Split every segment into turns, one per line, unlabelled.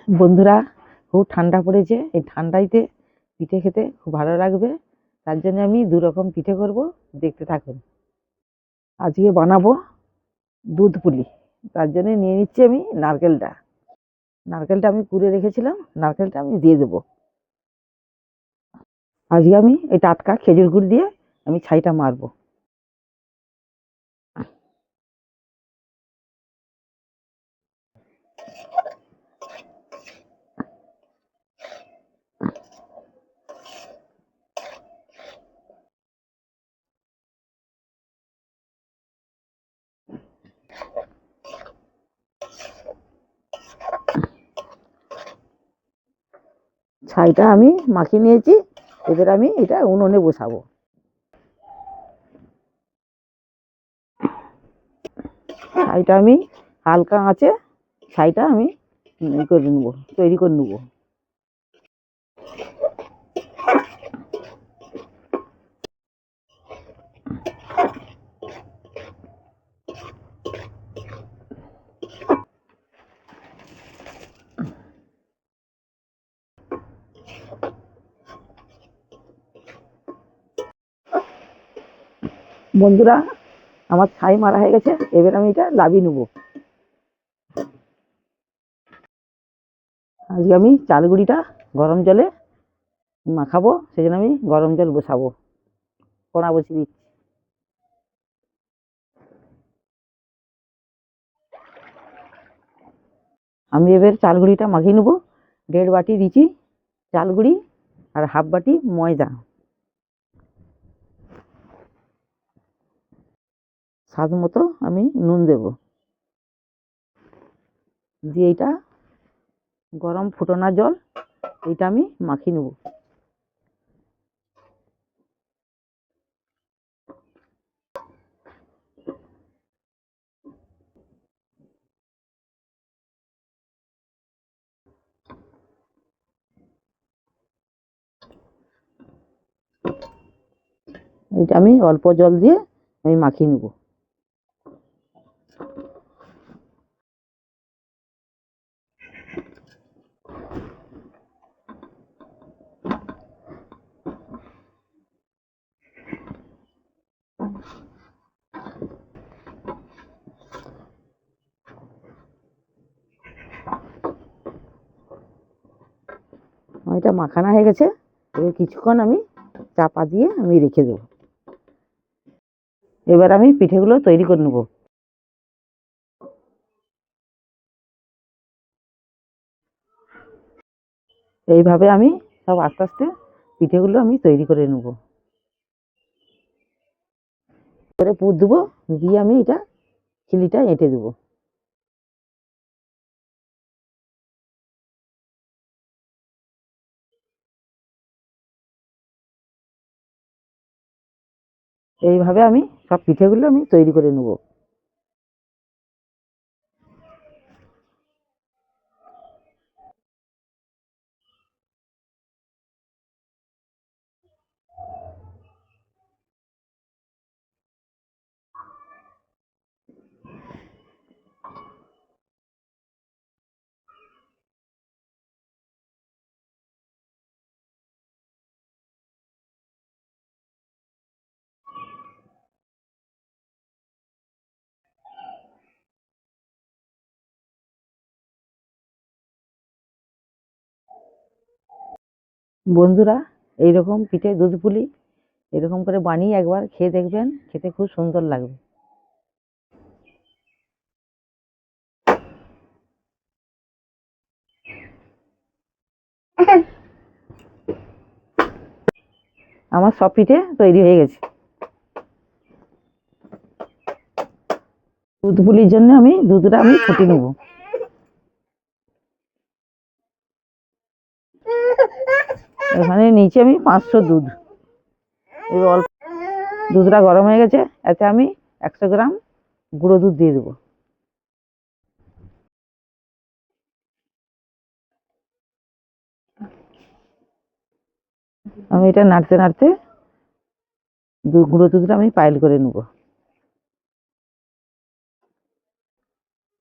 বন্ধুরা, খুব ঠান্ডা পড়েছে। এই ঠান্ডাইতে পিঠে খেতে খুব ভালো লাগবে। তার জন্য আমি দু রকম পিঠে করব, দেখতে থাকুন। আজকে বানাবো দুধ পুলি। তার জন্য নিয়ে নিচ্ছি আমি নারকেলটা। নারকেলটা আমি কুড়ে রেখেছিলাম, নারকেলটা আমি দিয়ে দেবো। আজকে আমি এই টাটকা খেজুর গুড় দিয়ে আমি ছাইটা মারবো। ছাইটা আমি মাখিয়ে নিয়েছি, এবার আমি এটা উনুনে বসাবো। ছাইটা আমি হালকা আঁচে ছাইটা আমি করে নেবো, তৈরি করে নেবো। বন্ধুরা, আমার ছাই মারা হয়ে গেছে, এবার আমি এটা লাভিয়ে নেবো। আজকে আমি চাল গুঁড়িটা গরম জলে মাখাবো, সেই জন্য আমি গরম জল বসাবো, কড়া বসিয়ে দিচ্ছি। আমি এবার চাল গুঁড়িটা মাখিয়ে নেবো। 1.5 বাটি দিচ্ছি চাল গুঁড়ি আর 1/2 বাটি ময়দা। স্বাদ মতো আমি নুন দেব, দিয়ে এটা গরম ফুটনা জল, এটা আমি মাখিয়ে নেবো। এটা আমি অল্প জল দিয়ে আমি মাখিয়ে নেবো। এটা মাখানো হয়ে গেছে, এবার কিছুক্ষণ আমি চাপা দিয়ে আমি রেখে দেবো। এবার আমি পিঠেগুলো তৈরি করে নেবো। এইভাবে আমি সব আস্তে আস্তে পিঠেগুলো আমি তৈরি করে নেবো। করে পুর দেবো, দিয়ে আমি এটা খিলিটা এঁটে দেবো। এইভাবে আমি সব পিঠেগুলো আমি তৈরি করে নেবো। বন্ধুরা, এইরকম পিঠে দুধ পুলি এরকম করে বানিয়ে একবার খেয়ে দেখবেন, খেতে খুব সুন্দর লাগবে। আমার সব পিঠে তৈরি হয়ে গেছে। দুধ পুলির জন্য আমি দুধটা আমি ফুটিয়ে নেবো। এখানে নিচে আমি 500 দুধ। এবার অল্প দুধটা গরম হয়ে গেছে, এতে আমি 100 গ্রাম গুঁড়ো দুধ দিয়ে দেবো। আমি এটা নাড়তে নাড়তে গুঁড়ো দুধটা আমি পাইল করে নেবো।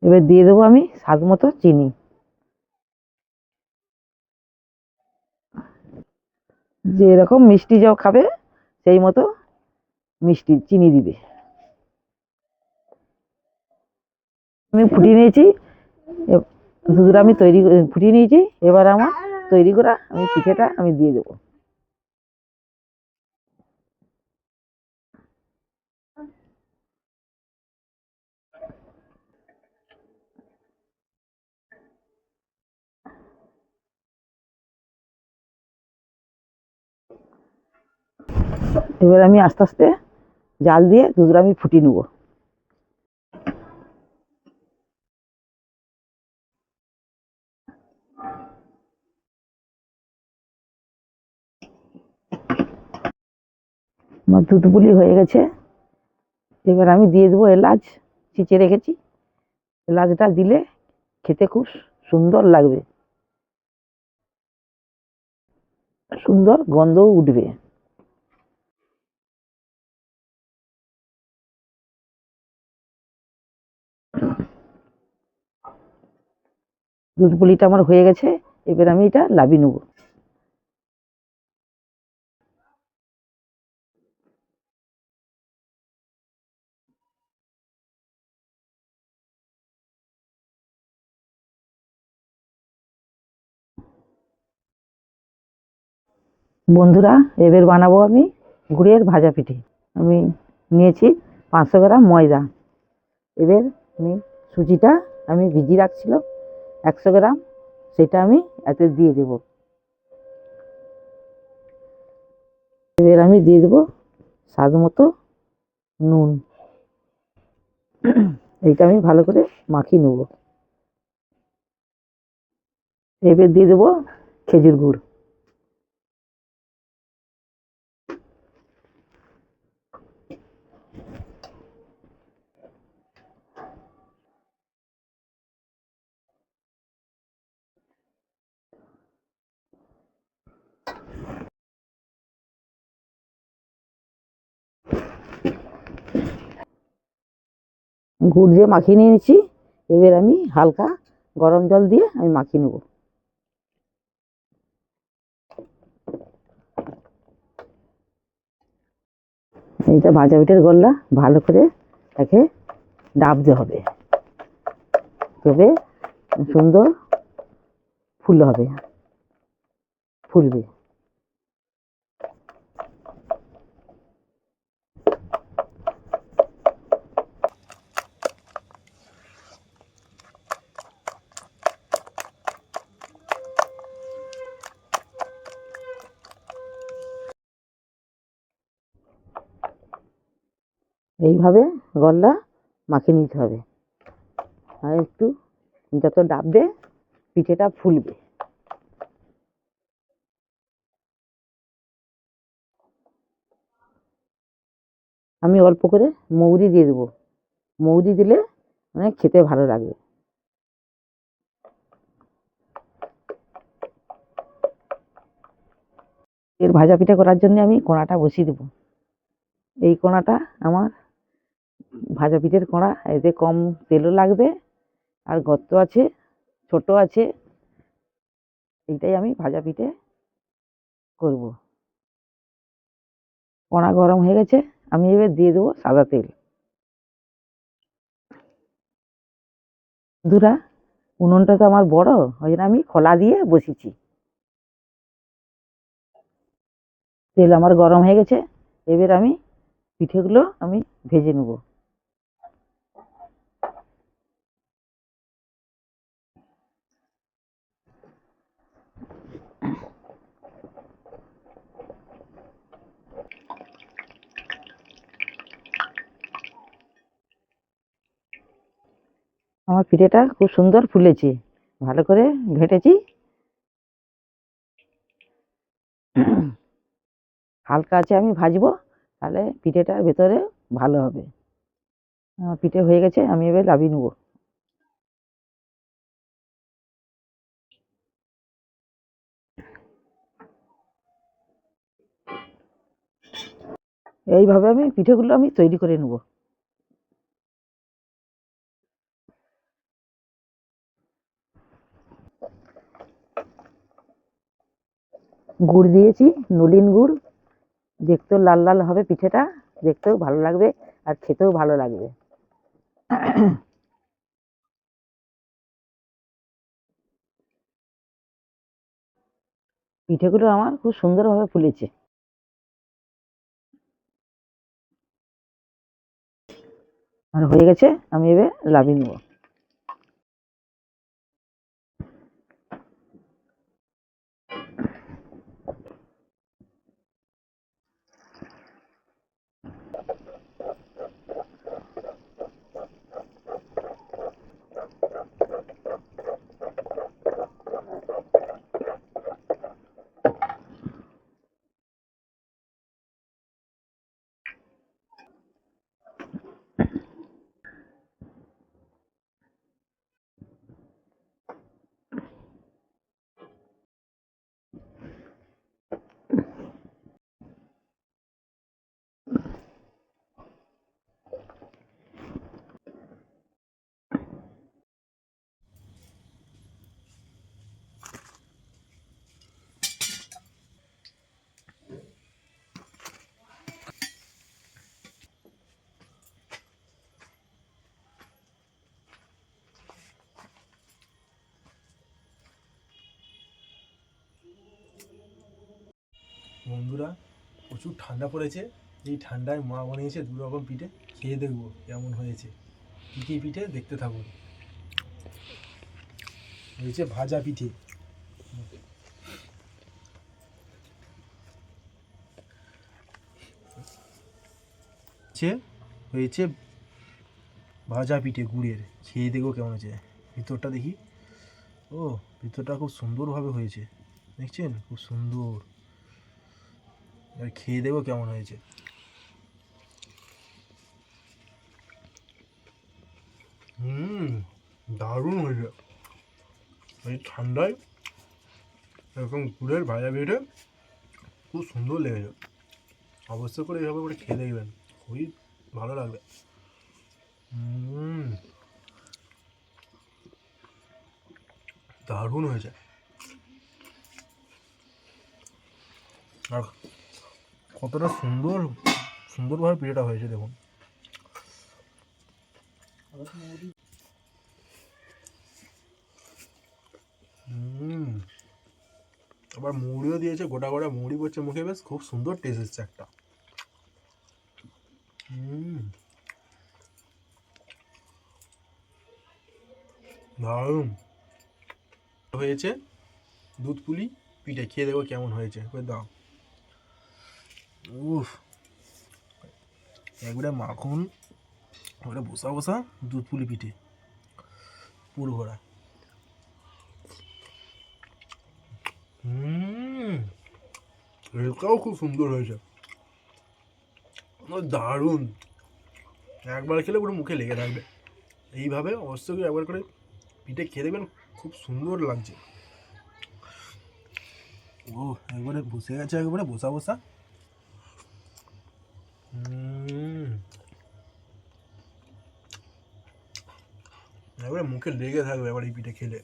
এবার দিয়ে দেবো আমি স্বাদ মতো চিনি। যে এরকম মিষ্টি যাও খাবে সেই মতো মিষ্টি চিনি দিবে। আমি ফুটিয়ে নিয়েছি, দুধটা আমি ফুটিয়ে নিয়েছি। এবার আমার তৈরি করা আমি পিঠেটা আমি দিয়ে দেবো। এবার আমি আস্তে আস্তে জাল দিয়ে দুধটা আমি ফুটিয়ে নেবো। আমার দুধ পুলি হয়ে গেছে। এবার আমি দিয়ে দেবো এলাচ, চিচে রেখেছি। এলাচটা দিলে খেতে খুব সুন্দর লাগবে, সুন্দর গন্ধও উঠবে। দুধ পুলিটা আমার হয়ে গেছে। এবার আমি এটা লাবিয়ে নেবো। বন্ধুরা, এবার বানাবো আমি গুড়ের ভাজা পিঠে। আমি নিয়েছি 500 গ্রাম ময়দা। এবার আমি সুজিটা আমি ভিজিয়ে রাখছিল 100 গ্রাম, সেটা আমি এতে দিয়ে দেব। এবার আমি দিয়ে দেবো স্বাদ মতো নুন। এইটা আমি ভালো করে মাখিয়ে নেব। এবার দিয়ে দেবো খেজুর গুড়। গুড় দিয়ে মাখিয়ে নিয়েছি। এবার আমি হালকা গরম জল দিয়ে আমি মাখিয়ে নেব। এইটা ভাজা পিঠের গোল্লা ভালো করে তাকে ডাবতে হবে, তবে সুন্দর ফুল হবে, ফুলবে। এইভাবে গোল্লা মাখিয়ে নিতে হবে, আর একটু যত ডাববে পিঠেটা ফুলবে। আমি অল্প করে মৌরি দিয়ে দেবো। মৌরি দিলে অনেক খেতে ভালো লাগবে। এর ভাজা পিঠা করার জন্য আমি কড়াটা বসিয়ে দেবো। এই কড়াটা আমার ভাজা পিঠের কড়া, এতে কম তেলও লাগবে, আর গর্ত আছে, ছোট আছে। এইটাই আমি ভাজা পিঠে করব। কড়া গরম হয়ে গেছে, আমি এবার দিয়ে দেবো সাদা তেল। বন্ধুরা, উনুনটা তো আমার বড়, ওই জন্য আমি খোলা দিয়ে বসিয়েছি। তেল আমার গরম হয়ে গেছে। এবার আমি পিঠেগুলো আমি ভেজে নেব। আমার পিঠেটা খুব সুন্দর ফুলেছে, ভালো করে ঘেটেছি। হালকা আছে আমি ভাজবো, তাহলে পিঠেটার ভেতরে ভালো হবে। আমার পিঠে হয়ে গেছে, আমি এবার লাভিয়ে নেবো। এইভাবে আমি পিঠেগুলো আমি তৈরি করে নেব। গুড় দিয়েছি, নলেন গুড়। দেখতেও লাল লাল হবে পিঠেটা, দেখতেও ভালো লাগবে আর খেতেও ভালো লাগবে। পিঠেগুলো আমার খুব সুন্দরভাবে ফুলেছে। আর হয়ে গেছে, আমি এবার লাভিয়ে নেবো।
বন্ধুরা, প্রচুর ঠান্ডা পড়েছে। এই ঠান্ডায় মা বানিয়েছে দু রকম পিঠে, খেয়ে দেখবো কেমন হয়েছে। কী কী পিঠে দেখতে থাকুন। হয়েছে ভাজা পিঠে, হয়েছে ভাজা পিঠে গুড়ের, খেয়ে দেখবো কেমন হয়েছে। ভিতরটা দেখি। ও, ভিতরটা খুব সুন্দরভাবে হয়েছে, দেখছেন? খুব সুন্দর। এবার খেয়ে দেখবো কেমন হয়েছে। দারুণ হয়েছে। এই ঠান্ডায় এরকম গুড়ের ভাজা পিঠে খুব সুন্দর লেগেছে। অবশ্য করে এইভাবে করে খেয়ে দেখবেন, খুবই ভালো লাগবে। দারুণ হয়েছে। আর কতটা সুন্দরভাবে পিঠেটা হয়েছে দেখুন। আবার মুড়িও দিয়েছে, গোটা গোটা মুড়ি পড়ছে মুখে, বেশ খুব সুন্দর টেস্ট এসছে একটা। দারুণ হয়েছে দুধ পুলি পিঠে, খেয়ে দেখো কেমন হয়েছে। দাও, উফ, একবারে মাখন, একবারে বসা বসা দুধ পুলি পিঠে পুরো ভরা। এটাও খুব সুন্দর হয়েছে, দারুণ। একবার খেলে পুরো মুখে লেগে থাকবে। এইভাবে অবশ্যই একবার করে পিঠে খেয়ে দেখবেন, খুব সুন্দর লাগছে। ও, একবারে বসে গেছে, একবারে বসা বসা। একবারে মুখে লেগে থাকবে এবার এই পিঠে খেলে।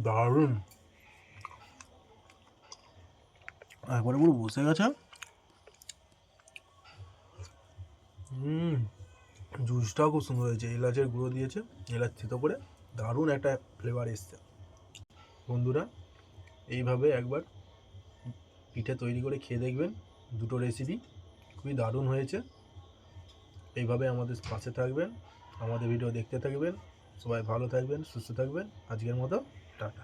দারুণ, একবারে পুরো বসে গেছে। জুসটাও খুব সুন্দর হয়েছে, এলাচের গুঁড়ো দিয়েছে, এলাচ থেতো করে, দারুণ একটা ফ্লেভার এসছে। বন্ধুরা, এইভাবে একবার পিঠে তৈরি করে খেয়ে দেখবেন। দুটো রেসিপি খুবই দারুণ হয়েছে। এইভাবে আমাদের পাশে থাকবেন, আমাদের ভিডিও দেখতে থাকবেন। সবাই ভালো থাকবেন, সুস্থ থাকবেন। আজকের মতো টাটা।